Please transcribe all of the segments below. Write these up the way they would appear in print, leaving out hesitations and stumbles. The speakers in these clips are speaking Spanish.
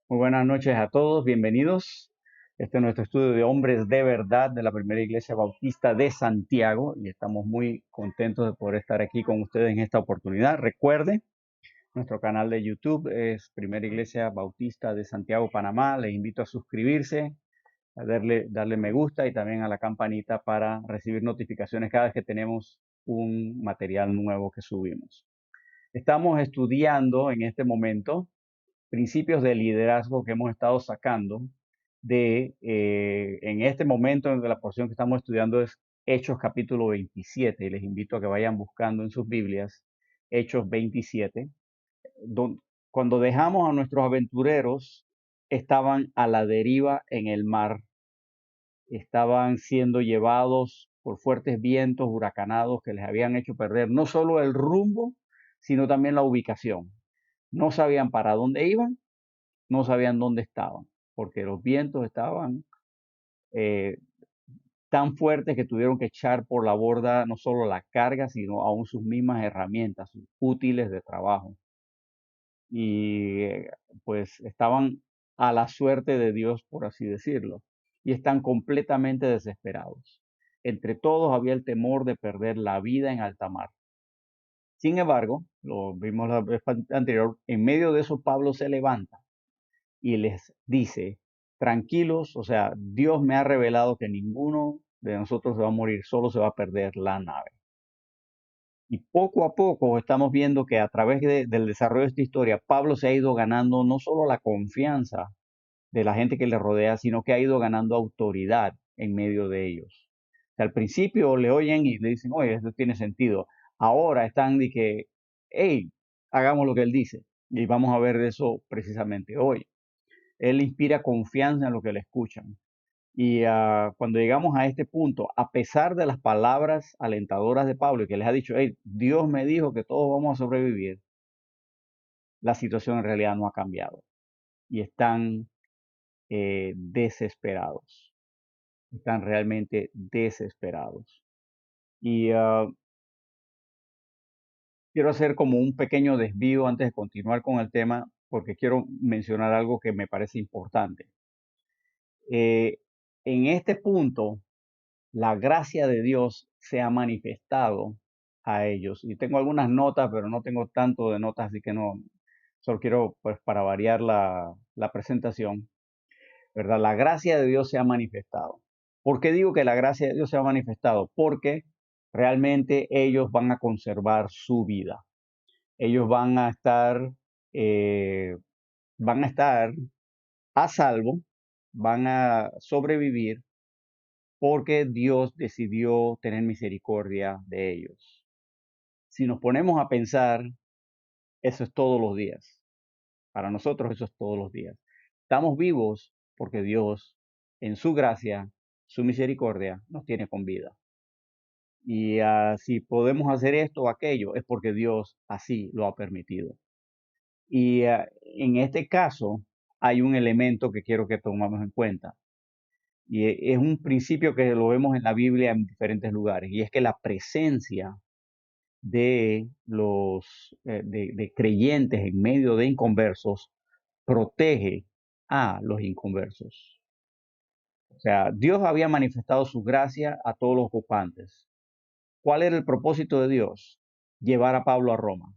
Muy buenas noches a todos, bienvenidos. Este es nuestro estudio de hombres de verdad de la Primera Iglesia Bautista de Santiago y estamos muy contentos de poder estar aquí con ustedes en esta oportunidad. Recuerde, nuestro canal de YouTube es Primera Iglesia Bautista de Santiago, Panamá. Les invito a suscribirse, a darle me gusta y también a la campanita para recibir notificaciones cada vez que tenemos un material nuevo que subimos. Estamos estudiando en este momento principios de liderazgo que hemos estado sacando en este momento de la porción que estamos estudiando es Hechos capítulo 27 y les invito a que vayan buscando en sus Biblias Hechos 27. don- Cuando dejamos a nuestros aventureros, estaban a la deriva en el mar, estaban siendo llevados por fuertes vientos huracanados que les habían hecho perder no solo el rumbo, sino también la ubicación. No sabían para dónde iban, no sabían dónde estaban, porque los vientos estaban eh, tan fuertes que tuvieron que echar por la borda no solo la carga, sino aún sus mismas herramientas, sus útiles de trabajo. Y pues estaban a la suerte de Dios, por así decirlo, y están completamente desesperados. Entre todos había el temor de perder la vida en alta mar. Sin embargo, lo vimos la vez anterior, en medio de eso Pablo se levanta y les dice, tranquilos, o sea, Dios me ha revelado que ninguno de nosotros se va a morir, solo se va a perder la nave. Y poco a poco estamos viendo que a través del desarrollo de esta historia, Pablo se ha ido ganando no solo la confianza de la gente que le rodea, sino que ha ido ganando autoridad en medio de ellos. O sea, al principio le oyen y le dicen, oye, esto tiene sentido. Ahora están de que, hey, hagamos lo que él dice. Y vamos a ver eso precisamente hoy. Él inspira confianza en lo que le escuchan. Y cuando llegamos a este punto, a pesar de las palabras alentadoras de Pablo y que les ha dicho, hey, Dios me dijo que todos vamos a sobrevivir, la situación en realidad no ha cambiado y están desesperados, están realmente desesperados. Y quiero hacer como un pequeño desvío antes de continuar con el tema, porque quiero mencionar algo que me parece importante. Eh, en este punto, la gracia de Dios se ha manifestado a ellos. Y tengo algunas notas, pero no tengo tanto de notas, así que no, solo quiero, pues, para variar la presentación, ¿verdad? La gracia de Dios se ha manifestado. ¿Por qué digo que la gracia de Dios se ha manifestado? Porque realmente ellos van a conservar su vida. Ellos eh, van a estar a salvo, van a sobrevivir porque Dios decidió tener misericordia de ellos. Si nos ponemos a pensar, eso es todos los días. Para nosotros eso es todos los días. Estamos vivos porque Dios, en su gracia, su misericordia, nos tiene con vida. Y si podemos hacer esto o aquello, es porque Dios así lo ha permitido. Y en este caso, hay un elemento que quiero que tomemos en cuenta. Y es un principio que lo vemos en la Biblia en diferentes lugares, y es que la presencia de creyentes en medio de inconversos protege a los inconversos. O sea, Dios había manifestado su gracia a todos los ocupantes. ¿Cuál era el propósito de Dios? Llevar a Pablo a Roma.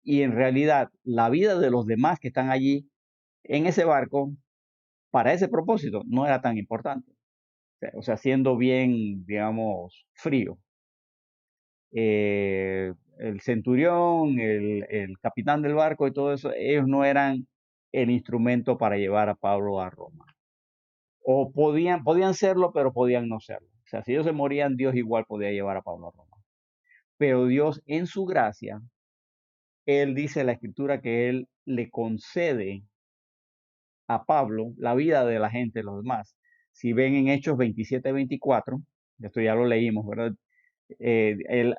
Y en realidad, la vida de los demás que están allí en ese barco, para ese propósito, no era tan importante. O sea, siendo bien, digamos, frío. El centurión, el capitán del barco y todo eso, ellos no eran el instrumento para llevar a Pablo a Roma. O podían serlo, pero podían no serlo. O sea, si ellos se morían, Dios igual podía llevar a Pablo a Roma. Pero Dios en su gracia, Él dice en la escritura que Él le concede a Pablo la vida de la gente, de los demás. Si ven en Hechos 27-24, esto ya lo leímos, ¿verdad?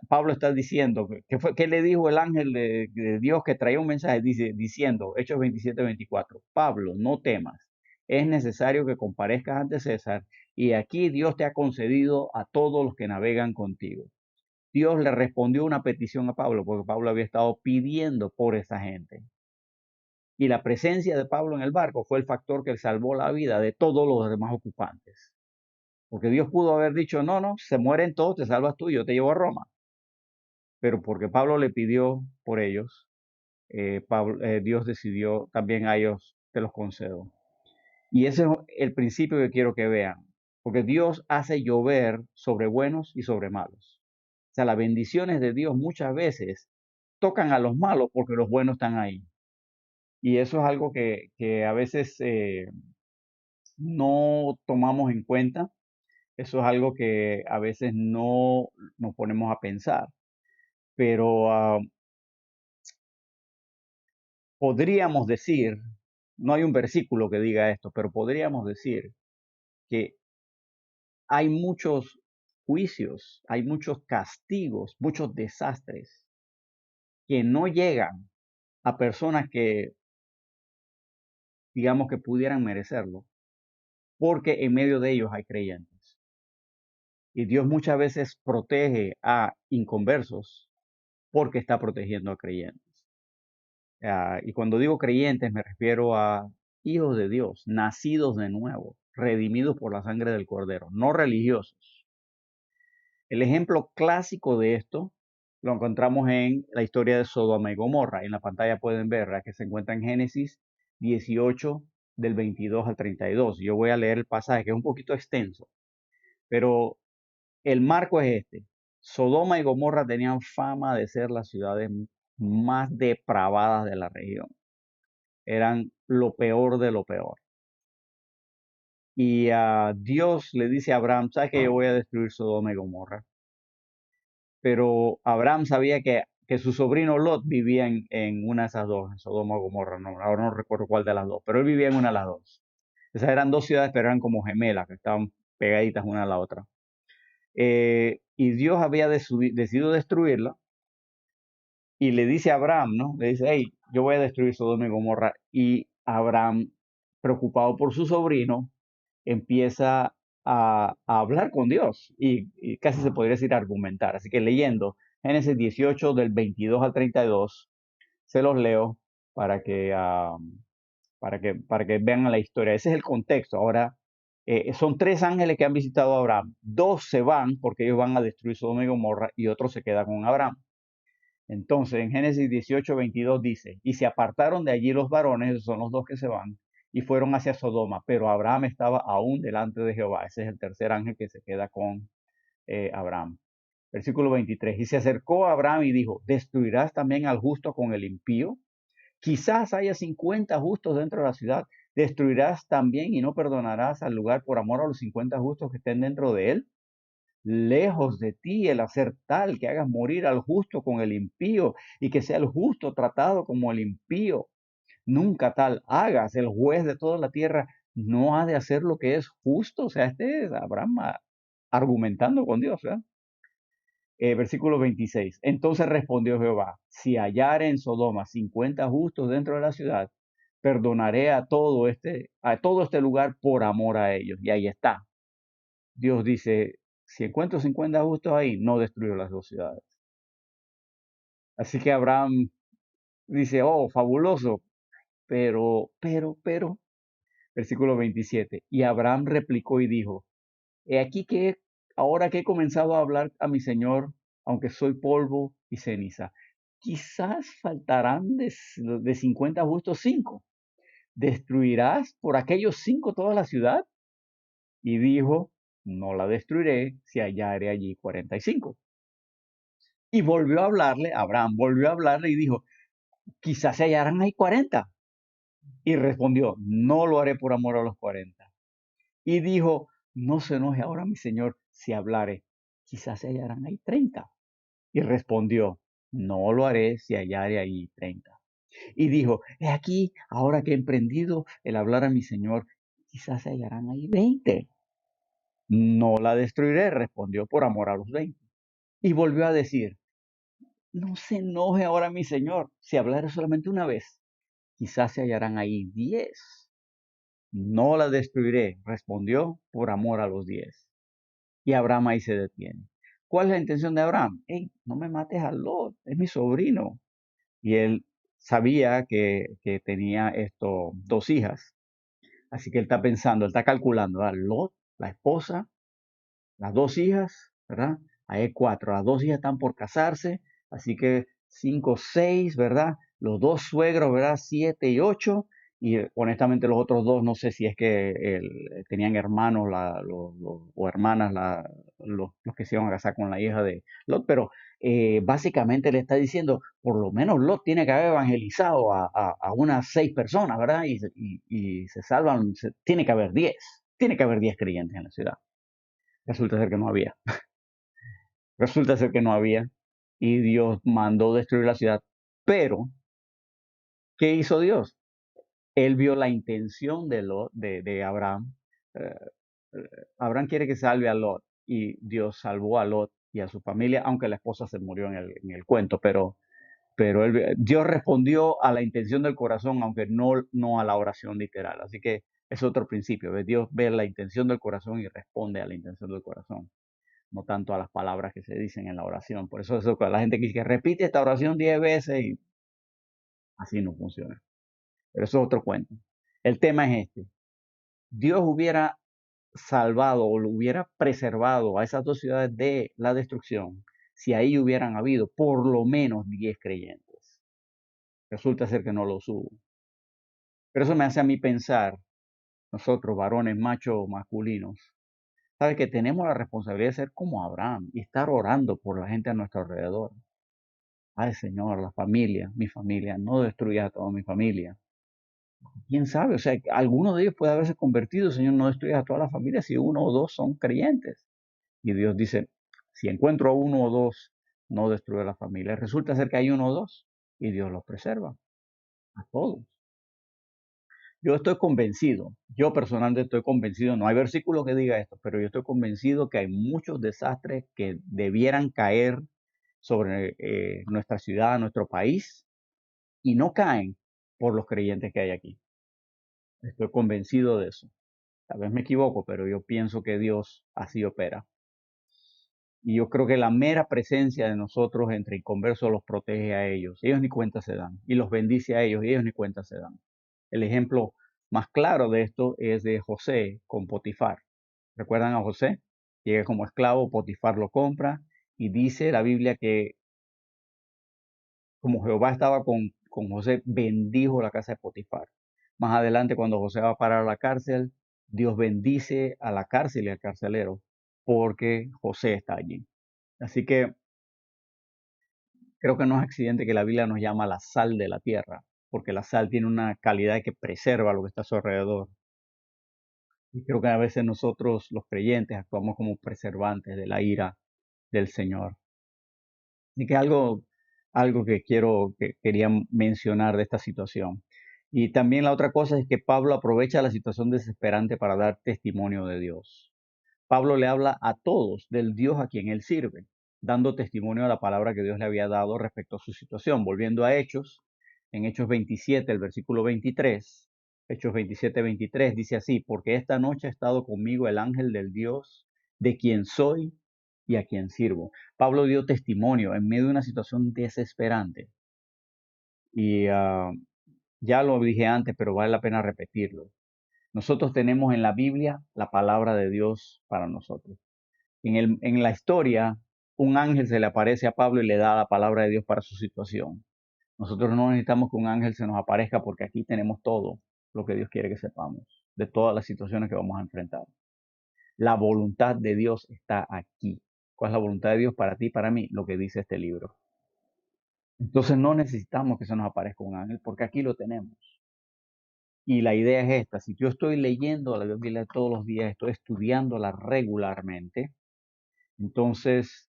Pablo está diciendo, ¿qué le dijo el ángel de Dios que traía un mensaje? Diciendo, Hechos 27-24, Pablo, no temas, es necesario que comparezcas ante César y aquí Dios te ha concedido a todos los que navegan contigo. Dios le respondió una petición a Pablo porque Pablo había estado pidiendo por esa gente. Y la presencia de Pablo en el barco fue el factor que salvó la vida de todos los demás ocupantes. Porque Dios pudo haber dicho, no, no, se mueren todos, te salvas tú, yo te llevo a Roma. Pero porque Pablo le pidió por ellos, Dios decidió también a ellos, te los concedo. Y ese es el principio que quiero que vean. Porque Dios hace llover sobre buenos y sobre malos. O sea, las bendiciones de Dios muchas veces tocan a los malos porque los buenos están ahí. Y eso es algo que a veces no tomamos en cuenta. Eso es algo que a veces no nos ponemos a pensar. Pero podríamos decir, no hay un versículo que diga esto, pero podríamos decir que hay muchos juicios, hay muchos castigos, muchos desastres que no llegan a personas que, digamos, que pudieran merecerlo, porque en medio de ellos hay creyentes. Y Dios muchas veces protege a inconversos porque está protegiendo a creyentes. Y cuando digo creyentes me refiero a hijos de Dios, nacidos de nuevo, redimidos por la sangre del Cordero, no religiosos. El ejemplo clásico de esto lo encontramos en la historia de Sodoma y Gomorra. En la pantalla pueden ver que se encuentra en Génesis 18 del 22 al 32. Yo voy a leer el pasaje que es un poquito extenso, pero el marco es este. Sodoma y Gomorra tenían fama de ser las ciudades más depravadas de la región. Eran lo peor de lo peor. Y Dios le dice a Abraham, ¿sabes que yo voy a destruir Sodoma y Gomorra? Pero Abraham sabía que su sobrino Lot vivía en una de esas dos, en Sodoma o Gomorra, no, ahora no recuerdo cuál de las dos, pero él vivía en una de las dos. Esas eran dos ciudades, pero eran como gemelas, que estaban pegaditas una a la otra. Y Dios había decidido destruirla, y le dice a Abraham, ¿no? Le dice, hey, yo voy a destruir Sodoma y Gomorra. Y Abraham, preocupado por su sobrino, empieza a hablar con Dios y casi se podría decir argumentar. Así que leyendo Génesis 18 del 22 al 32, se los leo para que, para que vean la historia. Ese es el contexto. Ahora, son tres ángeles que han visitado a Abraham. Dos se van porque ellos van a destruir Sodoma y Gomorra y otro se queda con Abraham. Entonces, en Génesis 18, 22 dice, y se apartaron de allí los varones, esos son los dos que se van, y fueron hacia Sodoma, pero Abraham estaba aún delante de Jehová. Ese es el tercer ángel que se queda con Abraham. Versículo 23, y se acercó a Abraham y dijo, ¿destruirás también al justo con el impío? Quizás haya 50 justos dentro de la ciudad. ¿Destruirás también y no perdonarás al lugar por amor a los 50 justos que estén dentro de él? Lejos de ti el hacer tal que hagas morir al justo con el impío y que sea el justo tratado como el impío. Nunca tal hagas. El juez de toda la tierra no ha de hacer lo que es justo. O sea, este es Abraham argumentando con Dios. Versículo 26. Entonces respondió Jehová, si hallare en Sodoma 50 justos dentro de la ciudad, perdonaré a todo este lugar por amor a ellos. Y ahí está. Dios dice, si encuentro 50 justos ahí, no destruyo las dos ciudades. Así que Abraham dice, oh, fabuloso, pero, versículo 27. Y Abraham replicó y dijo, he aquí que ahora que he comenzado a hablar a mi Señor, aunque soy polvo y ceniza, quizás faltarán de 50 justos 5. ¿Destruirás por aquellos 5 toda la ciudad? Y dijo, no la destruiré si hallare allí 45. Y volvió a hablarle, Abraham volvió a hablarle y dijo, quizás se hallarán ahí 40. Y respondió, no lo haré por amor a los 40. Y dijo, no se enoje ahora mi señor si hablare, quizás se hallarán ahí 30. Y respondió, no lo haré si hallare ahí 30. Y dijo, he aquí, ahora que he emprendido el hablar a mi señor, quizás se hallarán ahí 20. No la destruiré, respondió por amor a los 20. Y volvió a decir, no se enoje ahora mi señor si hablare solamente una vez, quizás se hallarán ahí 10. No la destruiré, respondió por amor a los 10. Y Abraham ahí se detiene. ¿Cuál es la intención de Abraham? Hey, no me mates a Lot, es mi sobrino. Y él sabía que tenía esto, dos hijas, así que él está pensando, él está calculando, ¿verdad? Lot, la esposa, las dos hijas, ¿verdad? Ahí hay cuatro, las dos hijas están por casarse, así que cinco, seis, ¿verdad? Los dos suegros, ¿verdad? Siete y ocho, y honestamente los otros dos, no sé si es que tenían hermanos o hermanas los que se iban a casar con la hija de Lot, pero básicamente le está diciendo, por lo menos Lot tiene que haber evangelizado a unas seis personas, ¿verdad? Y se salvan, tiene que haber 10 creyentes en la ciudad. Resulta ser que no había. Resulta ser que no había. Y Dios mandó destruir la ciudad. Pero, ¿qué hizo Dios? Él vio la intención de Abraham. Eh, Abraham quiere que salve a Lot. Y Dios salvó a Lot y a su familia, aunque la esposa se murió en el cuento. Pero Dios respondió a la intención del corazón, aunque no a la oración literal. Así que es otro principio. Dios ve la intención del corazón y responde a la intención del corazón, no tanto a las palabras que se dicen en la oración. Por eso la gente que dice que repite esta oración 10 veces y así no funciona. Pero eso es otro cuento. El tema es este. Dios hubiera salvado o lo hubiera preservado a esas dos ciudades de la destrucción si ahí hubieran habido por lo menos 10 creyentes. Resulta ser que no los hubo. Pero eso me hace a mí pensar, nosotros varones machos masculinos, ¿sabe que tenemos la responsabilidad de ser como Abraham y estar orando por la gente a nuestro alrededor? Ay, Señor, la familia, mi familia, no destruyas a toda mi familia. ¿Quién sabe? O sea, alguno de ellos puede haberse convertido, Señor, no destruyas a toda la familia si uno o dos son creyentes. Y Dios dice, si encuentro a uno o dos, no destruye la familia. Resulta ser que hay uno o dos y Dios los preserva a todos. Yo estoy convencido, yo personalmente estoy convencido, no hay versículo que diga esto, pero yo estoy convencido que hay muchos desastres que debieran caer sobre nuestra ciudad, nuestro país, y no caen por los creyentes que hay aquí. Estoy convencido de eso. Tal vez me equivoco, pero yo pienso que Dios así opera. Y yo creo que la mera presencia de nosotros entre inconversos los protege a ellos. Ellos ni cuenta se dan. Y los bendice a ellos y ellos ni cuenta se dan. El ejemplo más claro de esto es de José con Potifar. ¿Recuerdan a José? Llega como esclavo, Potifar lo compra y dice la Biblia que como Jehová estaba con José, bendijo la casa de Potifar. Más adelante, cuando José va a parar a la cárcel, Dios bendice a la cárcel y al carcelero porque José está allí. Así que creo que no es accidente que la Biblia nos llama la sal de la tierra, porque la sal tiene una calidad que preserva lo que está a su alrededor. Y creo que a veces nosotros, los creyentes, actuamos como preservantes de la ira del Señor. Así que algo que quería mencionar de esta situación. Y también la otra cosa es que Pablo aprovecha la situación desesperante para dar testimonio de Dios. Pablo le habla a todos del Dios a quien él sirve, dando testimonio a la palabra que Dios le había dado respecto a su situación. Volviendo a Hechos, en Hechos 27, el versículo 23, Hechos 27, 23 dice así, porque esta noche ha estado conmigo el ángel del Dios de quien soy y a quien sirvo. Pablo dio testimonio en medio de una situación desesperante. Y ya lo dije antes, pero vale la pena repetirlo. Nosotros tenemos en la Biblia la palabra de Dios para nosotros. En la historia, un ángel se le aparece a Pablo y le da la palabra de Dios para su situación. Nosotros no necesitamos que un ángel se nos aparezca porque aquí tenemos todo lo que Dios quiere que sepamos de todas las situaciones que vamos a enfrentar. La voluntad de Dios está aquí. ¿Cuál es la voluntad de Dios para ti y para mí? Lo que dice este libro. Entonces no necesitamos que se nos aparezca un ángel porque aquí lo tenemos. Y la idea es esta, si yo estoy leyendo la Biblia todos los días, estoy estudiándola regularmente, entonces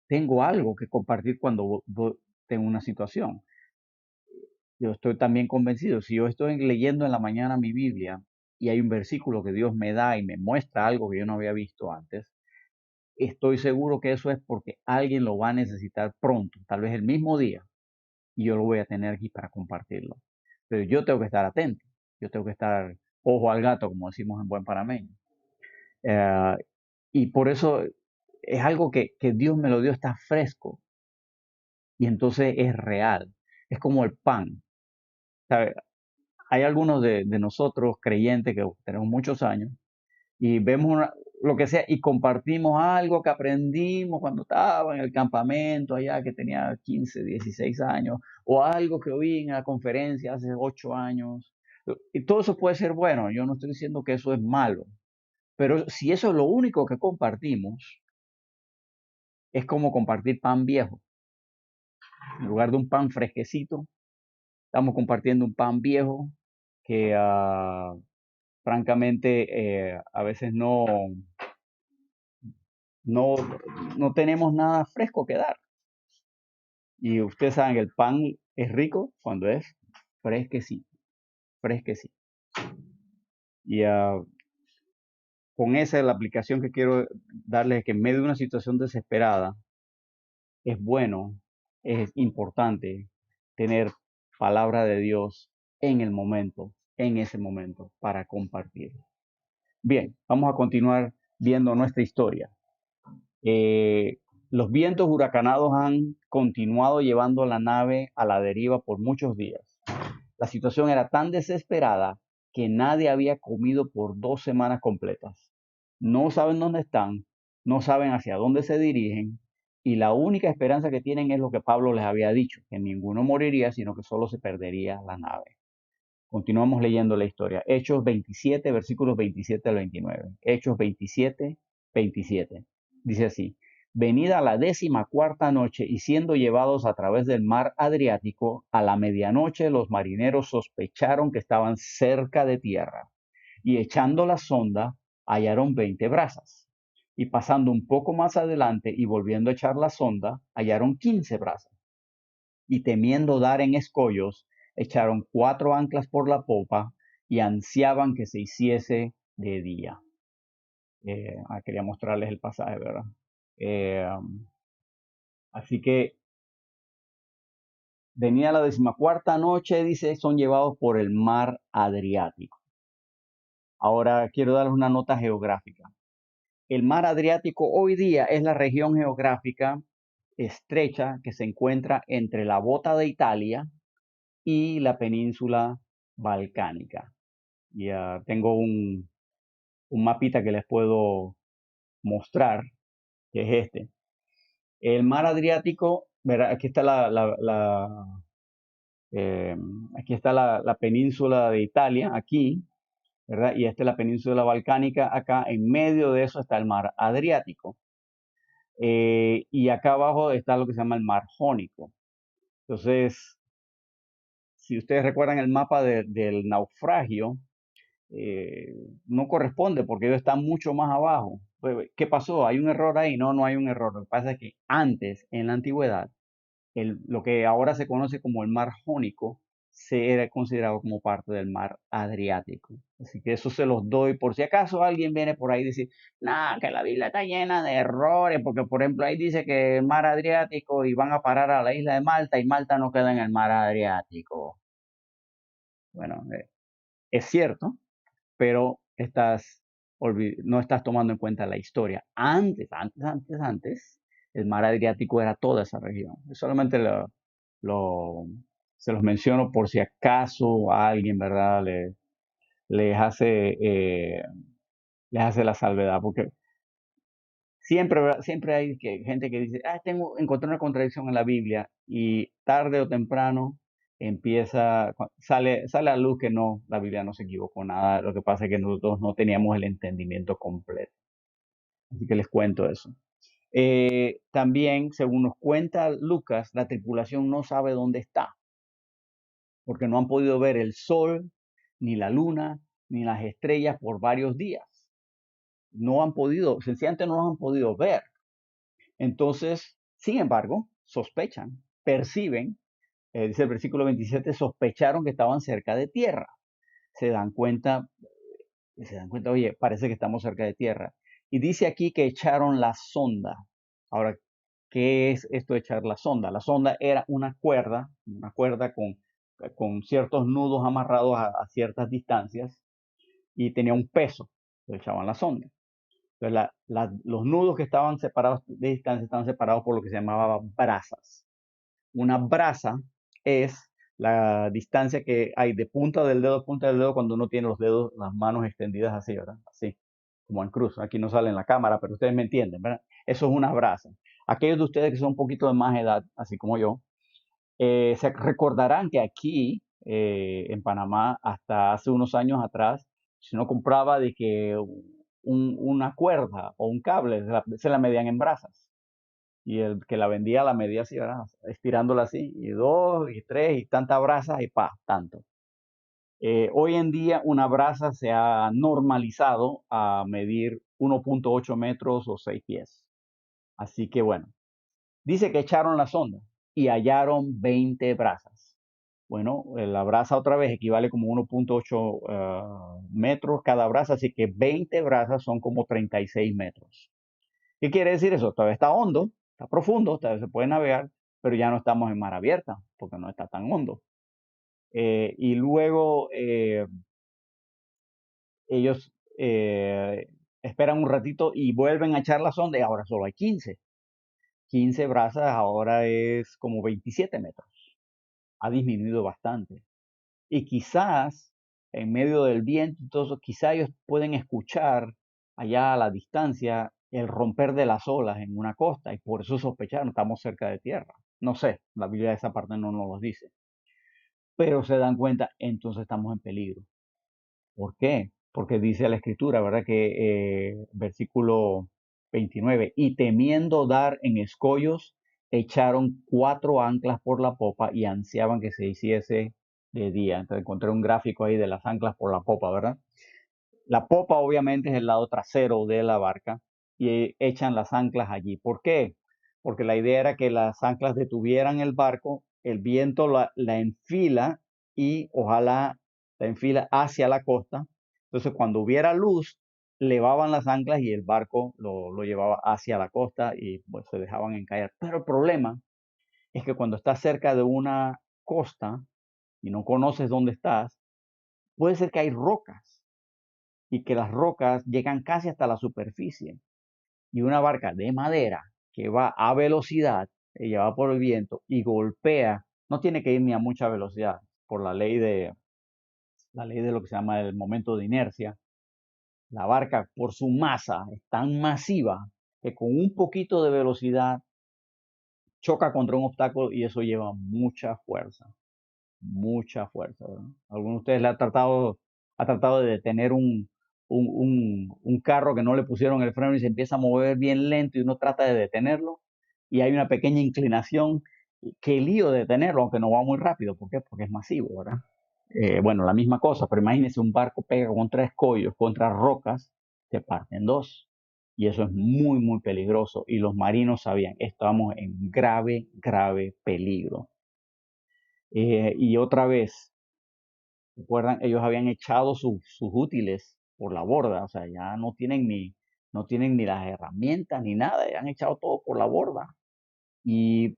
tengo algo que compartir cuando tengo una situación. Yo estoy también convencido, si yo estoy leyendo en la mañana mi Biblia y hay un versículo que Dios me da y me muestra algo que yo no había visto antes, estoy seguro que eso es porque alguien lo va a necesitar pronto, tal vez el mismo día, y yo lo voy a tener aquí para compartirlo. Pero yo tengo que estar atento, yo tengo que estar ojo al gato, como decimos en buen panameño. Eh, y por eso es algo que Dios me lo dio, está fresco y entonces es real. es como el pan. ¿Sabe? Hay algunos de nosotros creyentes que tenemos muchos años y vemos lo que sea y compartimos algo que aprendimos cuando estaba en el campamento allá que tenía 15, 16 años o algo que oí en la conferencia hace 8 años. Y todo eso puede ser bueno, yo no estoy diciendo que eso es malo, pero si eso es lo único que compartimos, es como compartir pan viejo. En lugar de un pan fresquecito, estamos compartiendo un pan viejo que francamente a veces no, no tenemos nada fresco que dar. Y ustedes saben que el pan es rico cuando es fresquecito, fresquecito. Y con esa es la aplicación que quiero darles, que en medio de una situación desesperada es bueno, es importante tener palabra de Dios en el momento, en ese momento, para compartir. Bien, vamos a continuar viendo nuestra historia. Eh, los vientos huracanados han continuado llevando la nave a la deriva por muchos días. La situación era tan desesperada que nadie había comido por 2 semanas completas. No saben dónde están, no saben hacia dónde se dirigen y la única esperanza que tienen es lo que Pablo les había dicho, que ninguno moriría, sino que solo se perdería la nave. Continuamos leyendo la historia. Hechos 27, versículos 27 al 29. Hechos 27, 27. Dice así: venida la 14ª noche y siendo llevados a través del mar Adriático, a la medianoche los marineros sospecharon que estaban cerca de tierra y echando la sonda hallaron 20 brazas. Y pasando un poco más adelante y volviendo a echar la sonda, hallaron 15 brazas y temiendo dar en escollos, echaron 4 anclas por la popa y ansiaban que se hiciese de día. Quería mostrarles el pasaje, ¿verdad? Eh, así que venía la 14ª noche, dice, son llevados por el mar Adriático. Ahora quiero darles una nota geográfica. El mar Adriático hoy día es la región geográfica estrecha que se encuentra entre la bota de Italia y la península balcánica. Y tengo un mapita que les puedo mostrar, que es este. El mar Adriático, ¿verdad? Aquí está eh, aquí está la península de Italia, aquí, ¿verdad? Y esta es la península balcánica, acá en medio de eso está el mar Adriático. Y acá abajo está lo que se llama el mar Jónico. Entonces, si ustedes recuerdan el mapa del naufragio, eh, no corresponde porque ellos están mucho más abajo. Pues, ¿qué pasó? ¿Hay un error ahí? No, no hay un error. Lo que pasa es que antes, en la antigüedad, lo que ahora se conoce como el mar Jónico se era considerado como parte del mar Adriático. Así que eso se los doy por si acaso alguien viene por ahí y dice, nah, que la Biblia está llena de errores, porque por ejemplo ahí dice que el mar Adriático y van a parar a la isla de Malta y Malta no queda en el mar Adriático. Bueno, es cierto, pero no estás tomando en cuenta la historia. Antes, el mar Adriático era toda esa región. Yo solamente lo- se los menciono por si acaso a alguien, ¿verdad? Les hace, eh, les hace la salvedad, porque siempre, ¿verdad? Siempre hay gente que dice, encontré una contradicción en la Biblia y tarde o temprano sale a luz que no, la Biblia no se equivocó nada, lo que pasa es que nosotros no teníamos el entendimiento completo. Así que les cuento eso. También, según nos cuenta Lucas, la tripulación no sabe dónde está, porque no han podido ver el sol, ni la luna, ni las estrellas por varios días. No han podido, sencillamente no los han podido ver. Entonces, sin embargo, sospechan, perciben, dice el versículo 27, sospecharon que estaban cerca de tierra. Se dan cuenta, oye, parece que estamos cerca de tierra. Y dice aquí que echaron la sonda. Ahora, ¿qué es esto de echar la sonda? La sonda era una cuerda con ciertos nudos amarrados a ciertas distancias y tenía un peso. Le echaban la sonda. Entonces, los nudos que estaban separados de distancia estaban separados por lo que se llamaba brazas. Una braza es la distancia que hay de punta del dedo a punta del dedo cuando uno tiene los dedos, las manos extendidas así, ¿verdad? Así, como en cruz. Aquí no sale en la cámara, pero ustedes me entienden, ¿verdad? Eso es una brasa. Aquellos de ustedes que son un poquito de más edad, así como yo, se recordarán que aquí en Panamá, hasta hace unos años atrás, si uno compraba de que una cuerda o un cable, se la medían en brasas. Y el que la vendía la medía así, ¿verdad? Estirándola así, y dos, y tres, y tantas brasas, y pa, tanto. Hoy en día una brasa se ha normalizado a medir 1.8 metros o 6 pies. Así que bueno, dice que echaron la sonda y hallaron 20 brasas. Bueno, la brasa otra vez equivale como 1.8 metros cada brasa, así que 20 brasas son como 36 metros. ¿Qué quiere decir eso? Todavía está hondo, está profundo, todavía se puede navegar, pero ya no estamos en mar abierta, porque no está tan hondo. Y luego ellos esperan un ratito y vuelven a echar la sonda y ahora solo hay 15. 15 brazas ahora es como 27 metros. Ha disminuido bastante. Y quizás en medio del viento y todo eso, quizás ellos pueden escuchar allá a la distancia el romper de las olas en una costa y por eso sospecharon, estamos cerca de tierra. No sé, la Biblia de esa parte no nos lo dice. Pero se dan cuenta, entonces estamos en peligro. ¿Por qué? Porque dice la escritura, ¿verdad? Que versículo 29, y temiendo dar en escollos, echaron 4 anclas por la popa y ansiaban que se hiciese de día. Entonces encontré un gráfico ahí de las anclas por la popa, ¿verdad? La popa obviamente es el lado trasero de la barca y echan las anclas allí. ¿Por qué? Porque la idea era que las anclas detuvieran el barco, el viento la enfila y ojalá la enfila hacia la costa. Entonces cuando hubiera luz, levaban las anclas y el barco lo llevaba hacia la costa y pues se dejaban encallar. Pero el problema es que cuando estás cerca de una costa y no conoces dónde estás, puede ser que hay rocas y que las rocas llegan casi hasta la superficie. Y una barca de madera que va a velocidad, ella va por el viento y golpea, no tiene que ir ni a mucha velocidad por la ley de lo que se llama el momento de inercia. La barca por su masa es tan masiva que con un poquito de velocidad choca contra un obstáculo y eso lleva mucha fuerza, mucha fuerza, ¿verdad? ¿Alguno de ustedes ha tratado de detener un carro que no le pusieron el freno y se empieza a mover bien lento y uno trata de detenerlo y hay una pequeña inclinación? Qué lío de detenerlo, aunque no va muy rápido? ¿Por qué? Porque es masivo, ¿verdad? Bueno, la misma cosa, pero imagínense un barco pega contra escollos, contra rocas, se parte en dos. Y eso es muy, muy peligroso. Y los marinos sabían, estamos en grave, grave peligro. Y otra vez, recuerdan, ellos habían echado sus útiles por la borda, o sea, ya no tienen ni las herramientas ni nada, ya han echado todo por la borda y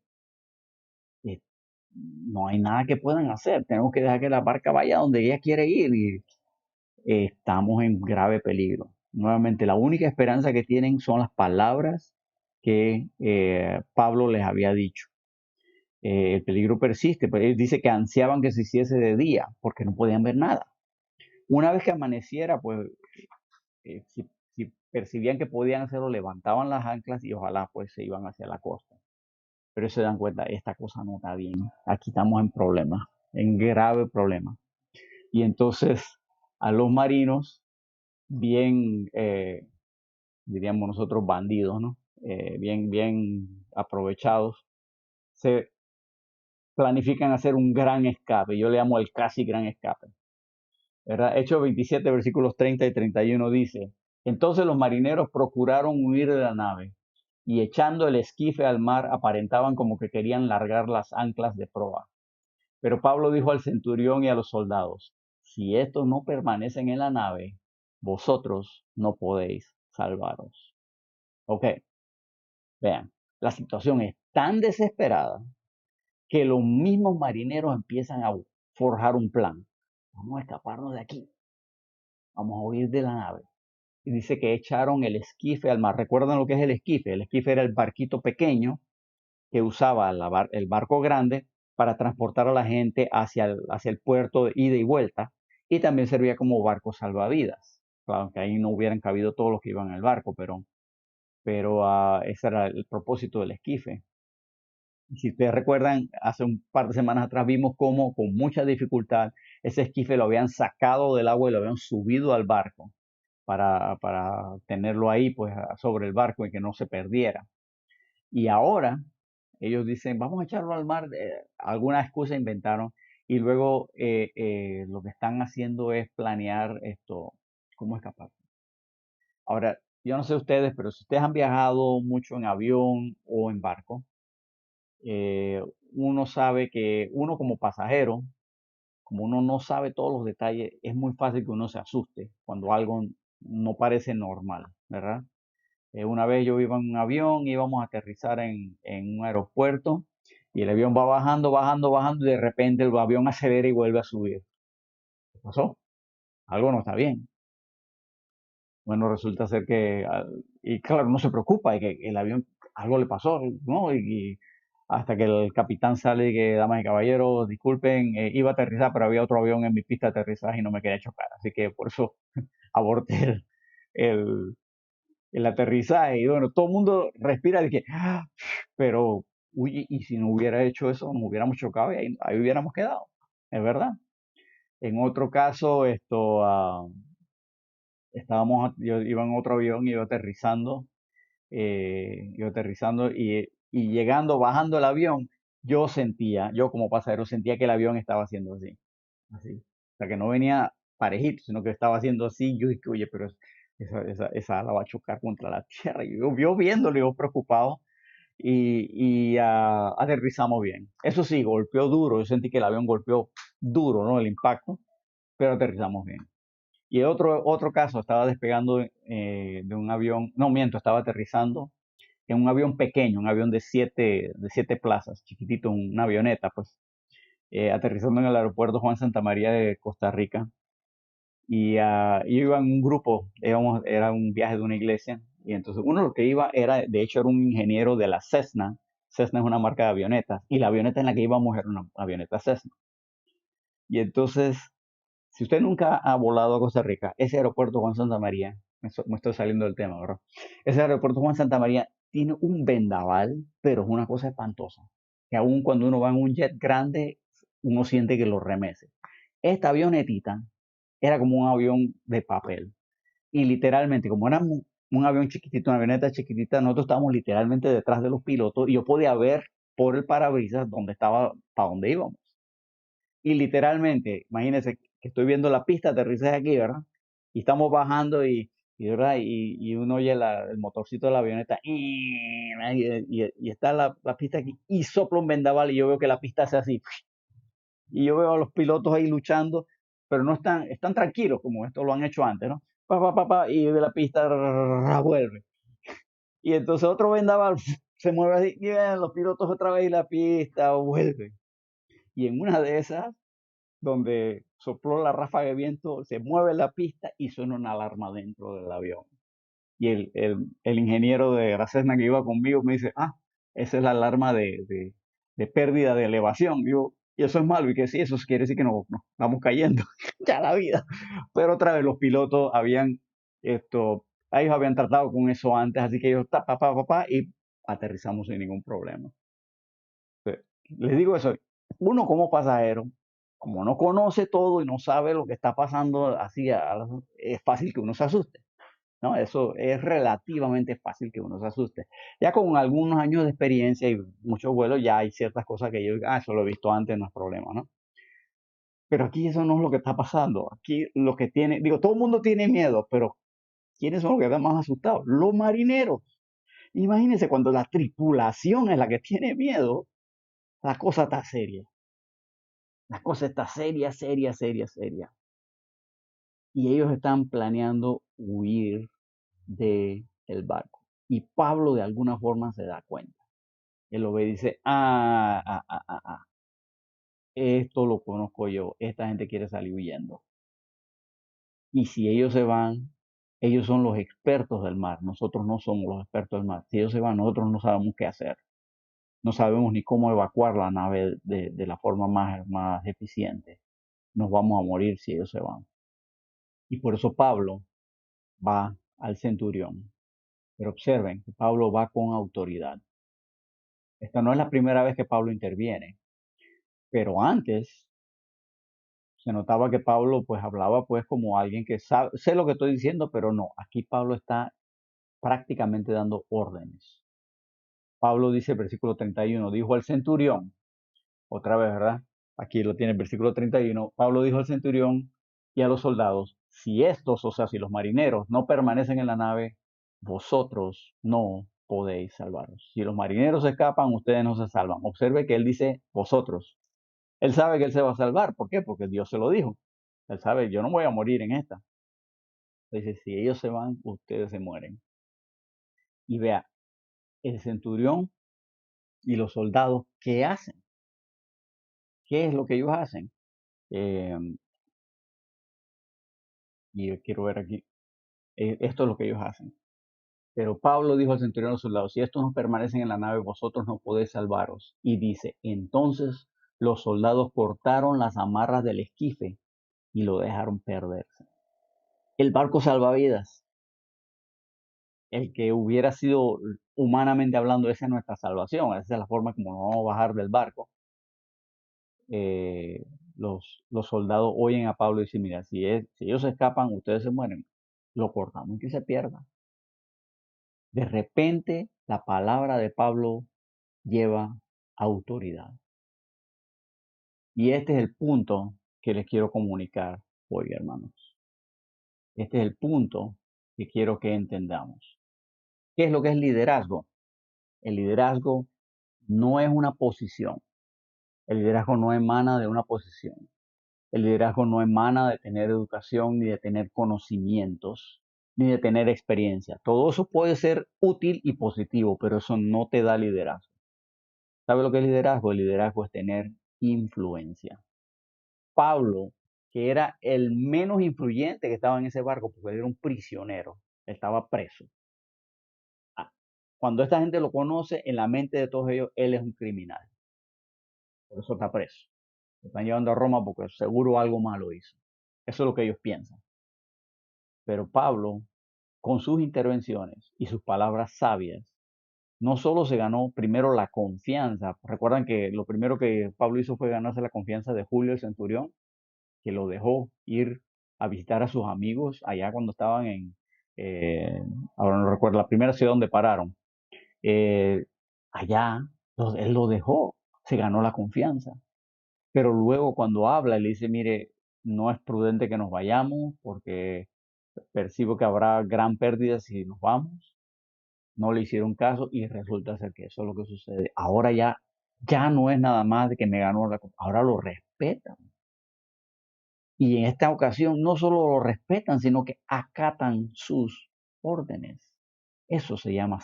eh, no hay nada que puedan hacer, tenemos que dejar que la barca vaya donde ella quiere ir y estamos en grave peligro. Nuevamente, la única esperanza que tienen son las palabras que Pablo les había dicho. El peligro persiste, pero él dice que ansiaban que se hiciese de día porque no podían ver nada. Una vez que amaneciera, pues si percibían que podían hacerlo, levantaban las anclas y ojalá pues se iban hacia la costa. Pero se dan cuenta, esta cosa no está bien. Aquí estamos en problemas, en grave problema. Y entonces a los marinos, bien, diríamos nosotros, bandidos, ¿no? Bien, bien aprovechados, se planifican hacer un gran escape. Yo le llamo el casi gran escape. ¿Verdad? Hechos 27, versículos 30 y 31 dice, entonces los marineros procuraron huir de la nave y echando el esquife al mar aparentaban como que querían largar las anclas de proa. Pero Pablo dijo al centurión y a los soldados, si estos no permanecen en la nave, vosotros no podéis salvaros. Ok, vean, la situación es tan desesperada que los mismos marineros empiezan a forjar un plan. Vamos a escaparnos de aquí, vamos a huir de la nave. Y dice que echaron el esquife al mar. ¿Recuerdan lo que es el esquife? El esquife era el barquito pequeño que usaba el barco grande para transportar a la gente hacia el puerto de ida y vuelta, y también servía como barco salvavidas. Claro, que ahí no hubieran cabido todos los que iban en el barco, pero ese era el propósito del esquife. Y si ustedes recuerdan, hace un par de semanas atrás vimos cómo con mucha dificultad ese esquife lo habían sacado del agua y lo habían subido al barco para tenerlo ahí pues sobre el barco y que no se perdiera. Y ahora ellos dicen, vamos a echarlo al mar, alguna excusa inventaron y luego lo que están haciendo es planear esto, cómo escapar. Ahora, yo no sé ustedes, pero si ustedes han viajado mucho en avión o en barco, eh, uno sabe que uno como pasajero, como uno no sabe todos los detalles, es muy fácil que uno se asuste cuando algo no parece normal, ¿verdad? Una vez yo iba en un avión, íbamos a aterrizar en un aeropuerto y el avión va bajando, bajando, bajando y de repente el avión acelera y vuelve a subir. ¿Qué pasó? Algo no está bien. Bueno, resulta ser que, y claro, no se preocupa, y que el avión, algo le pasó, ¿no? Y hasta que el capitán sale y que, damas y caballeros, disculpen, iba a aterrizar, pero había otro avión en mi pista de aterrizaje y no me quería chocar. Así que por eso aborté el, el aterrizaje. Y bueno, todo el mundo respira de que, pero, uy, y si no hubiera hecho eso, nos hubiéramos chocado y ahí hubiéramos quedado. Es verdad. En otro caso, yo iba en otro avión, iba aterrizando y llegando, bajando el avión, yo como pasajero sentía que el avión estaba haciendo así, así. O sea, que no venía parejito, sino que estaba haciendo así. Yo dije, oye, pero esa ala va a chocar contra la tierra. Y yo viéndolo, yo preocupado, y aterrizamos bien. Eso sí, golpeó duro, yo sentí que el avión golpeó duro, ¿no? El impacto, pero aterrizamos bien. Y otro caso, estaba despegando de un avión, no miento, estaba aterrizando en un avión pequeño, un avión de siete plazas, chiquitito, una avioneta, pues, aterrizando en el aeropuerto Juan Santa María de Costa Rica. Y iba en un grupo, era un viaje de una iglesia, y entonces uno lo que iba de hecho, era un ingeniero de la Cessna. Cessna es una marca de avionetas, y la avioneta en la que íbamos era una avioneta Cessna. Y entonces, si usted nunca ha volado a Costa Rica, ese aeropuerto Juan Santa María, me estoy saliendo del tema, ¿verdad? Ese aeropuerto Juan Santa María tiene un vendaval, pero es una cosa espantosa, que aún cuando uno va en un jet grande, uno siente que lo remece. Esta avionetita era como un avión de papel. Y literalmente, como era un avión chiquitito, una avioneta chiquitita, nosotros estábamos literalmente detrás de los pilotos y yo podía ver por el parabrisas dónde estaba, para dónde íbamos. Y literalmente, imagínense que estoy viendo la pista de aterrizaje aquí, ¿verdad? Y estamos bajando ¿verdad? Y uno oye el motorcito de la avioneta y está la pista aquí y sopla un vendaval y yo veo que la pista hace así. Y yo veo a los pilotos ahí luchando, pero no están tranquilos como esto lo han hecho antes, ¿no? Y de la pista vuelve. Y entonces otro vendaval se mueve así, y los pilotos otra vez y la pista vuelve. Y en una de esas, donde sopló la ráfaga de viento, se mueve la pista y suena una alarma dentro del avión. Y el ingeniero de la Cessna que iba conmigo me dice, esa es la alarma de pérdida de elevación. Y eso es malo, y que sí, eso quiere decir que nos vamos cayendo ya la vida. Pero otra vez los pilotos ellos habían tratado con eso antes, así que ellos, y aterrizamos sin ningún problema. Les digo eso, uno como pasajero, como no conoce todo y no sabe lo que está pasando, así es fácil que uno se asuste, ¿no? Eso es relativamente fácil que uno se asuste. Ya con algunos años de experiencia y muchos vuelos, ya hay ciertas cosas que yo digo, eso lo he visto antes, no es problema, ¿no? Pero aquí eso no es lo que está pasando. Aquí lo que todo el mundo tiene miedo, pero ¿quiénes son los que están más asustados? Los marineros. Imagínense cuando la tripulación es la que tiene miedo, la cosa está seria. La cosa está seria, seria, seria, seria. Y ellos están planeando huir del barco. Y Pablo de alguna forma se da cuenta. Él lo ve y dice, esto lo conozco yo, esta gente quiere salir huyendo. Y si ellos se van, ellos son los expertos del mar, nosotros no somos los expertos del mar. Si ellos se van, nosotros no sabemos qué hacer. no sabemos ni cómo evacuar la nave de la forma más eficiente. Nos vamos a morir si ellos se van. Y por eso Pablo va al centurión. Pero observen que Pablo va con autoridad. Esta no es la primera vez que Pablo interviene, pero antes se notaba que Pablo pues hablaba pues como alguien que sabe, sé lo que estoy diciendo, pero no, aquí Pablo está prácticamente dando órdenes. Pablo dice, versículo 31, dijo al centurión, otra vez, ¿verdad? Aquí lo tiene el versículo 31, Pablo dijo al centurión y a los soldados, si estos, o sea, si los marineros no permanecen en la nave, vosotros no podéis salvaros. Si los marineros se escapan, ustedes no se salvan. Observe que él dice vosotros. Él sabe que él se va a salvar. ¿Por qué? Porque Dios se lo dijo. Él sabe, yo no voy a morir en esta. Dice, si ellos se van, ustedes se mueren. Y vea, el centurión y los soldados, ¿qué hacen? ¿Qué es lo que ellos hacen? Eh, y yo quiero ver aquí, esto es lo que ellos hacen. Pero Pablo dijo al centurión a los soldados, si estos no permanecen en la nave, vosotros no podéis salvaros. Y dice, entonces los soldados cortaron las amarras del esquife y lo dejaron perderse. El barco salvavidas, el que hubiera sido humanamente hablando, esa es nuestra salvación, esa es la forma como nos vamos a bajar del barco. Eh, los soldados oyen a Pablo y dicen, mira, si ellos se escapan, ustedes se mueren. Lo cortamos y que se pierda. De repente, la palabra de Pablo lleva autoridad. Y este es el punto que les quiero comunicar hoy, hermanos. Este es el punto que quiero que entendamos. ¿Qué es lo que es liderazgo? El liderazgo no es una posición. El liderazgo no emana de una posición. El liderazgo no emana de tener educación, ni de tener conocimientos, ni de tener experiencia. Todo eso puede ser útil y positivo, pero eso no te da liderazgo. ¿Sabe lo que es liderazgo? El liderazgo es tener influencia. Pablo, que era el menos influyente que estaba en ese barco, porque era un prisionero, estaba preso. Ah, cuando esta gente lo conoce, en la mente de todos ellos, él es un criminal. Por eso está preso. Lo están llevando a Roma porque seguro algo malo hizo. Eso es lo que ellos piensan. Pero Pablo, con sus intervenciones y sus palabras sabias, no solo se ganó primero la confianza, recuerdan que lo primero que Pablo hizo fue ganarse la confianza de Julio el centurión, que lo dejó ir a visitar a sus amigos allá cuando estaban eh, ahora no recuerdo, la primera ciudad donde pararon. Eh, allá, él lo dejó, se ganó la confianza. Pero luego cuando habla, le dice, mire, no es prudente que nos vayamos porque percibo que habrá gran pérdida si nos vamos. No le hicieron caso y resulta ser que eso es lo que sucede. Ahora ya no es nada más de que me ganó la confianza, ahora lo respetan. Y en esta ocasión no solo lo respetan, sino que acatan sus órdenes. Eso se llama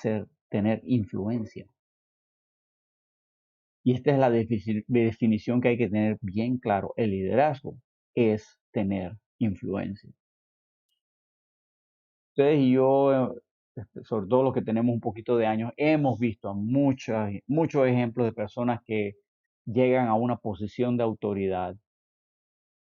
tener influencia. Y esta es la definición que hay que tener bien claro. El liderazgo es tener influencia. Ustedes y yo, sobre todo los que tenemos un poquito de años, hemos visto muchos ejemplos de personas que llegan a una posición de autoridad,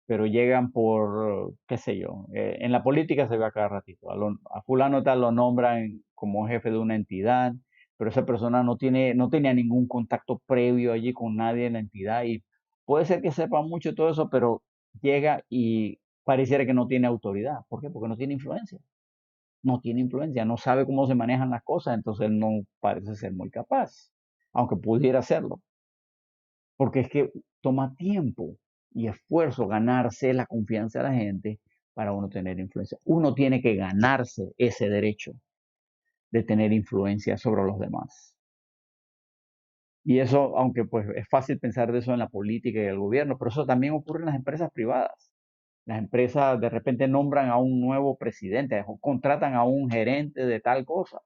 pero llegan por, qué sé yo, en la política se ve a cada ratito, a fulano tal lo nombran como jefe de una entidad, pero esa persona no tenía ningún contacto previo allí con nadie en la entidad y puede ser que sepa mucho de todo eso, pero llega y pareciera que no tiene autoridad. ¿Por qué? Porque no tiene influencia. No tiene influencia, no sabe cómo se manejan las cosas, entonces no parece ser muy capaz, aunque pudiera serlo. Porque es que toma tiempo y esfuerzo ganarse la confianza de la gente para uno tener influencia. Uno tiene que ganarse ese derecho de tener influencia sobre los demás. Y eso, aunque pues es fácil pensar de eso en la política y el gobierno, pero eso también ocurre en las empresas privadas. Las empresas de repente nombran a un nuevo presidente, o contratan a un gerente de tal cosa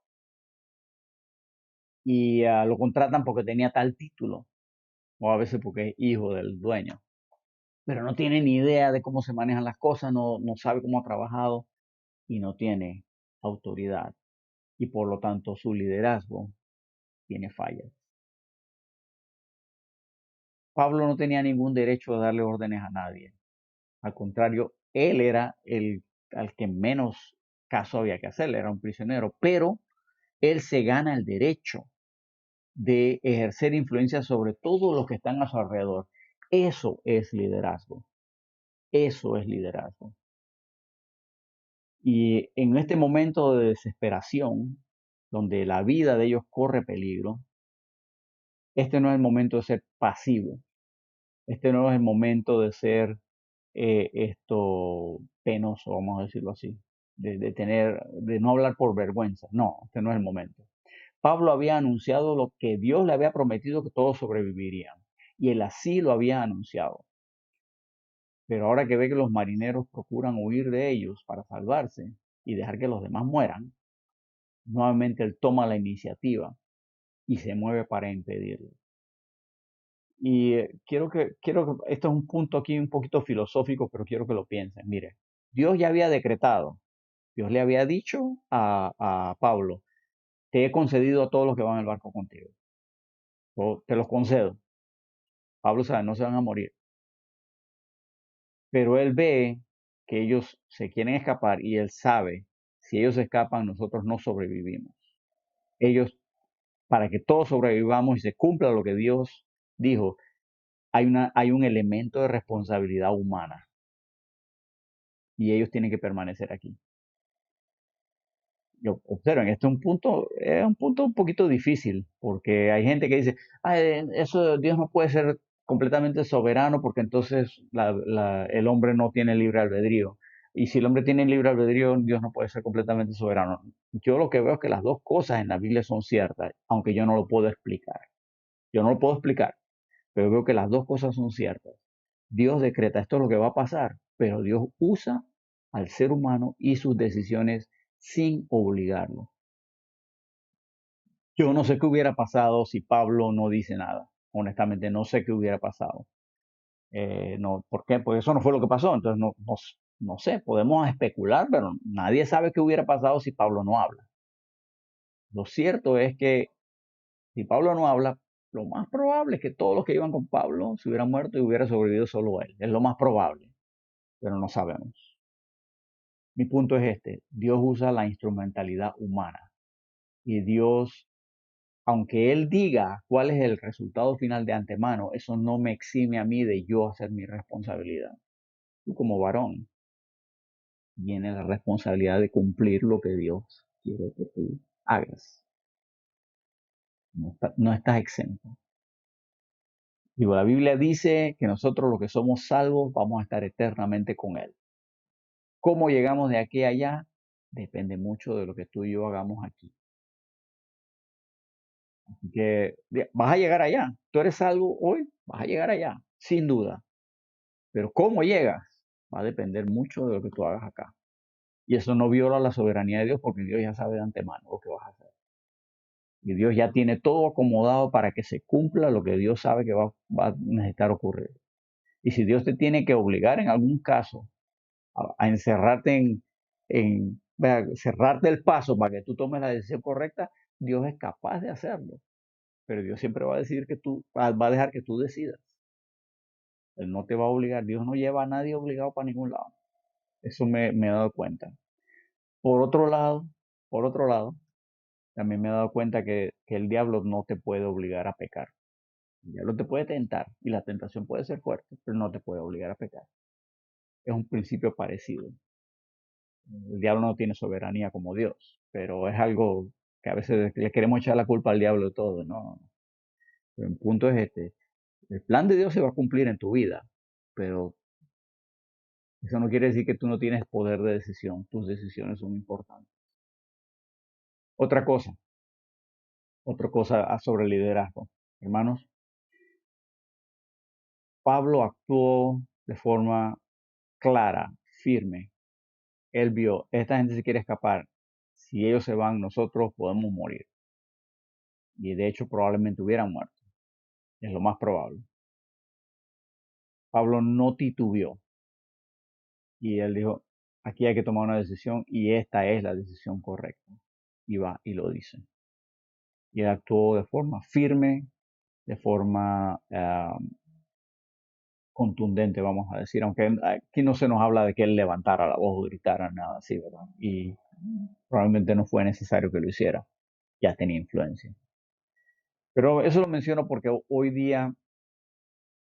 y lo contratan porque tenía tal título, o a veces porque es hijo del dueño, pero no tiene ni idea de cómo se manejan las cosas, no sabe cómo ha trabajado y no tiene autoridad. Y por lo tanto su liderazgo tiene fallas. Pablo no tenía ningún derecho a darle órdenes a nadie. Al contrario, él era el al que menos caso había que hacerle, era un prisionero, pero él se gana el derecho de ejercer influencia sobre todos los que están a su alrededor. Eso es liderazgo. Eso es liderazgo. Y en este momento de desesperación, donde la vida de ellos corre peligro, este no es el momento de ser pasivo. Este no es el momento de ser penoso, vamos a decirlo así, de no hablar por vergüenza. No, este no es el momento. Pablo había anunciado lo que Dios le había prometido, que todos sobrevivirían. Y él así lo había anunciado. Pero ahora que ve que los marineros procuran huir de ellos para salvarse y dejar que los demás mueran, nuevamente él toma la iniciativa y se mueve para impedirlo. Y esto es un punto aquí un poquito filosófico, pero quiero que lo piensen. Mire, Dios ya había decretado, Dios le había dicho a Pablo, te he concedido a todos los que van en el barco contigo. O te los concedo. Pablo sabe, no se van a morir. Pero él ve que ellos se quieren escapar y él sabe, si ellos escapan, nosotros no sobrevivimos. Ellos, para que todos sobrevivamos y se cumpla lo que Dios dijo, hay un elemento de responsabilidad humana y ellos tienen que permanecer aquí. Yo, observen, este es un punto un poquito difícil, porque hay gente que dice, eso Dios no puede ser completamente soberano porque entonces el hombre no tiene libre albedrío. Y si el hombre tiene libre albedrío, Dios no puede ser completamente soberano. Yo lo que veo es que las dos cosas en la Biblia son ciertas, aunque yo no lo puedo explicar. Yo no lo puedo explicar, pero veo que las dos cosas son ciertas. Dios decreta esto es lo que va a pasar, pero Dios usa al ser humano y sus decisiones sin obligarlo. Yo no sé qué hubiera pasado si Pablo no dice nada. Honestamente, no sé qué hubiera pasado. No, ¿por qué? Porque eso no fue lo que pasó. Entonces, no sé, podemos especular, pero nadie sabe qué hubiera pasado si Pablo no habla. Lo cierto es que si Pablo no habla, lo más probable es que todos los que iban con Pablo se hubieran muerto y hubiera sobrevivido solo él. Es lo más probable, pero no sabemos. Mi punto es este, Dios usa la instrumentalidad humana y Dios, aunque Él diga cuál es el resultado final de antemano, eso no me exime a mí de yo hacer mi responsabilidad. Tú como varón tienes la responsabilidad de cumplir lo que Dios quiere que tú hagas. No estás exento. Digo, la Biblia dice que nosotros los que somos salvos vamos a estar eternamente con Él. ¿Cómo llegamos de aquí a allá? Depende mucho de lo que tú y yo hagamos aquí. Así que vas a llegar allá. Tú eres salvo hoy, vas a llegar allá, sin duda. Pero cómo llegas va a depender mucho de lo que tú hagas acá. Y eso no viola la soberanía de Dios porque Dios ya sabe de antemano lo que vas a hacer. Y Dios ya tiene todo acomodado para que se cumpla lo que Dios sabe que va a necesitar ocurrir. Y si Dios te tiene que obligar en algún caso a encerrarte cerrarte el paso para que tú tomes la decisión correcta, Dios es capaz de hacerlo. Pero Dios siempre va a decir que va a dejar que tú decidas. Él no te va a obligar. Dios no lleva a nadie obligado para ningún lado. Eso me he dado cuenta. Por otro lado, por otro lado, también me he dado cuenta que el diablo no te puede obligar a pecar. El diablo te puede tentar y la tentación puede ser fuerte, pero no te puede obligar a pecar. Es un principio parecido. El diablo no tiene soberanía como Dios, pero es algo que a veces le queremos echar la culpa al diablo de todo, ¿no? Pero el punto es este, el plan de Dios se va a cumplir en tu vida, pero eso no quiere decir que tú no tienes poder de decisión, tus decisiones son importantes. Otra cosa, otra cosa sobre el liderazgo. Hermanos, Pablo actuó de forma clara, firme. Él vio, esta gente se quiere escapar. Si ellos se van, nosotros podemos morir. Y de hecho probablemente hubieran muerto. Es lo más probable. Pablo no titubeó. Y él dijo, aquí hay que tomar una decisión y esta es la decisión correcta. Y va y lo dice. Y él actuó de forma firme, de forma contundente, vamos a decir, aunque aquí no se nos habla de que él levantara la voz o gritara, nada así, ¿verdad? Y probablemente no fue necesario que lo hiciera, ya tenía influencia. Pero eso lo menciono porque hoy día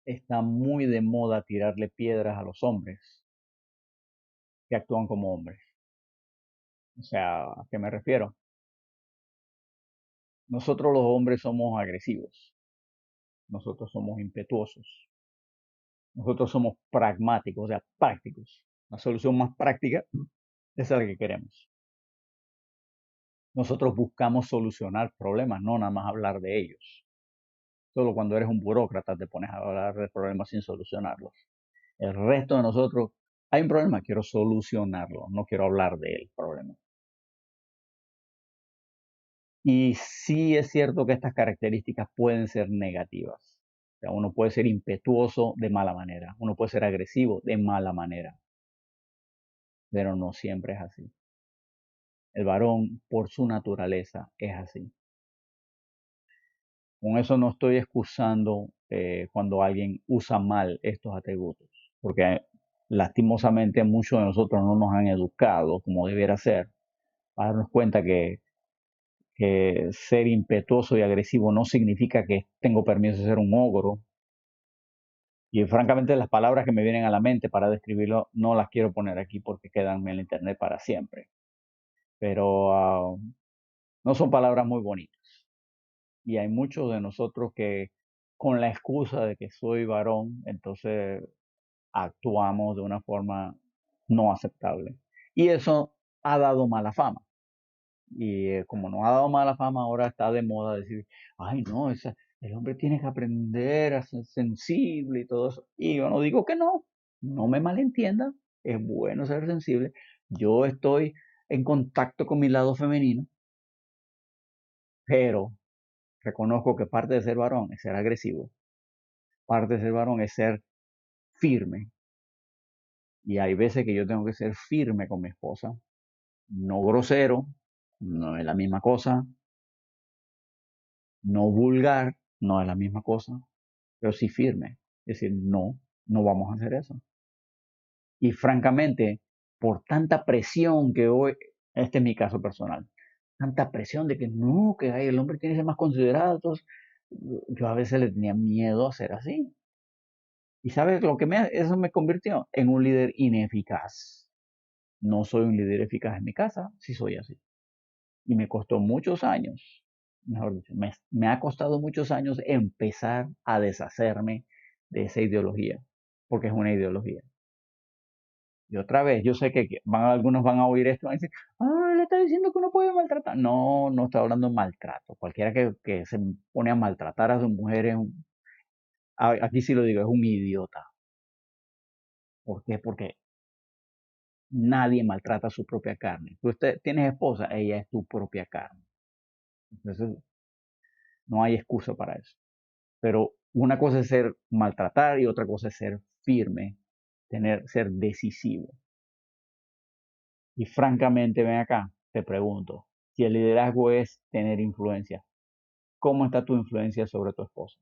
está muy de moda tirarle piedras a los hombres que actúan como hombres. O sea, ¿a qué me refiero? Nosotros los hombres somos agresivos, nosotros somos impetuosos, nosotros somos pragmáticos, o sea, prácticos. La solución más práctica es la que queremos. Nosotros buscamos solucionar problemas, no nada más hablar de ellos. Solo cuando eres un burócrata te pones a hablar de problemas sin solucionarlos. El resto de nosotros, hay un problema, quiero solucionarlo, no quiero hablar del problema. Y sí es cierto que estas características pueden ser negativas. O sea, uno puede ser impetuoso de mala manera, uno puede ser agresivo de mala manera, pero no siempre es así. El varón, por su naturaleza, es así. Con eso no estoy excusando cuando alguien usa mal estos atributos, porque lastimosamente muchos de nosotros no nos han educado como debiera ser, para darnos cuenta que ser impetuoso y agresivo no significa que tengo permiso de ser un ogro. Y francamente las palabras que me vienen a la mente para describirlo no las quiero poner aquí porque quedan en el internet para siempre. Pero no son palabras muy bonitas. Y hay muchos de nosotros que con la excusa de que soy varón, entonces actuamos de una forma no aceptable. Y eso ha dado mala fama. Y como nos ha dado mala fama, ahora está de moda decir, ay no, el hombre tiene que aprender a ser sensible y todo eso. Y yo no digo que no, no me malentienda, es bueno ser sensible. Yo estoy en contacto con mi lado femenino, pero reconozco que parte de ser varón es ser agresivo, parte de ser varón es ser firme. Y hay veces que yo tengo que ser firme con mi esposa, no grosero, no es la misma cosa, no vulgar, no es la misma cosa, pero sí firme. Es decir, no, no vamos a hacer eso. Y francamente, por tanta presión que hoy, este es mi caso personal, tanta presión de que no, que ay, el hombre tiene que ser más considerado, entonces, yo a veces le tenía miedo a ser así. Y sabes lo que eso me convirtió en un líder ineficaz. No soy un líder eficaz en mi casa, sí soy así. Y me costó muchos años, mejor dicho, me ha costado muchos años empezar a deshacerme de esa ideología, porque es una ideología. Y otra vez, yo sé que algunos van a oír esto y van a decir, ah, le está diciendo que uno puede maltratar. No, no está hablando de maltrato. Cualquiera que se pone a maltratar a su mujer aquí sí lo digo, es un idiota. ¿Por qué? Porque nadie maltrata su propia carne. Usted tienes esposa, ella es tu propia carne. Entonces, no hay excusa para eso. Pero una cosa es ser maltratar y otra cosa es ser firme, ser decisivo. Y francamente, ven acá, te pregunto, si el liderazgo es tener influencia, ¿cómo está tu influencia sobre tu esposa?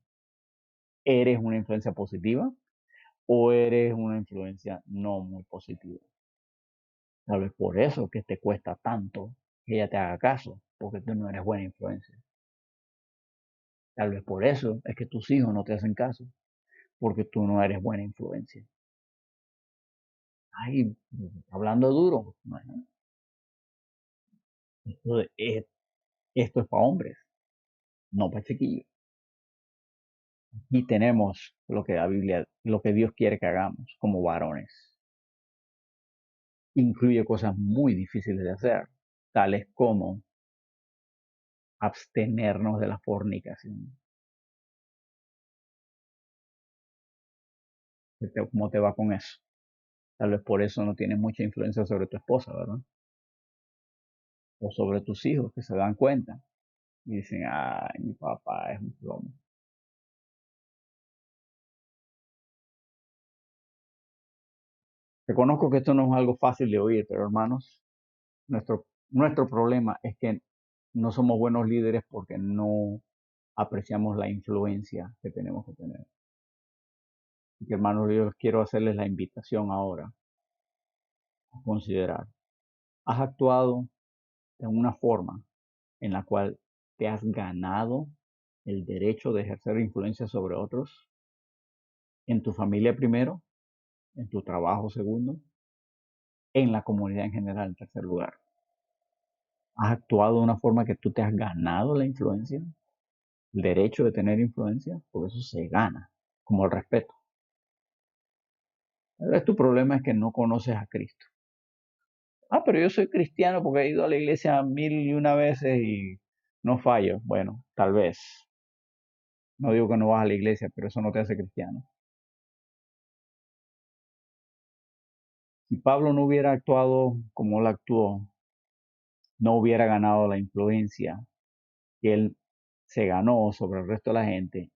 ¿Eres una influencia positiva o eres una influencia no muy positiva? Tal vez por eso que te cuesta tanto que ella te haga caso, porque tú no eres buena influencia. Tal vez por eso es que tus hijos no te hacen caso, porque tú no eres buena influencia. Ay, hablando duro. Bueno, esto es para hombres, no para chiquillos. Y tenemos lo que la Biblia, lo que Dios quiere que hagamos como varones. Incluye cosas muy difíciles de hacer, tales como abstenernos de la fornicación. ¿Cómo te va con eso? Tal vez por eso no tienes mucha influencia sobre tu esposa, ¿verdad? O sobre tus hijos que se dan cuenta y dicen, ay, mi papá es un plomo. Reconozco que esto no es algo fácil de oír, pero hermanos, nuestro problema es que no somos buenos líderes porque no apreciamos la influencia que tenemos que tener. Y hermanos, yo quiero hacerles la invitación ahora a considerar. ¿Has actuado de una forma en la cual te has ganado el derecho de ejercer influencia sobre otros? En tu familia primero, en tu trabajo segundo, en la comunidad en general en tercer lugar. ¿Has actuado de una forma que tú te has ganado la influencia? El derecho de tener influencia, porque eso se gana, como el respeto. Tal vez tu problema es que no conoces a Cristo. Ah, pero yo soy cristiano porque he ido a la iglesia 1001 veces y no fallo. Bueno, tal vez. No digo que no vas a la iglesia, pero eso no te hace cristiano. Si Pablo no hubiera actuado como él actuó, no hubiera ganado la influencia que él se ganó sobre el resto de la gente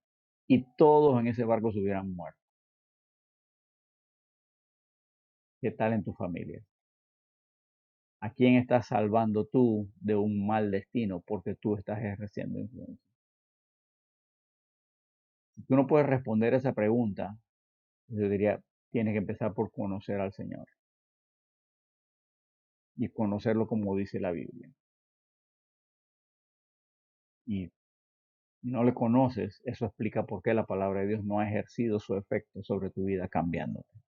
y todos en ese barco se hubieran muerto. ¿Qué tal en tu familia? ¿A quién estás salvando tú de un mal destino porque tú estás ejerciendo influencia? Si tú no puedes responder esa pregunta, yo diría, tienes que empezar por conocer al Señor y conocerlo como dice la Biblia. Y no le conoces, eso explica por qué la palabra de Dios no ha ejercido su efecto sobre tu vida cambiándote.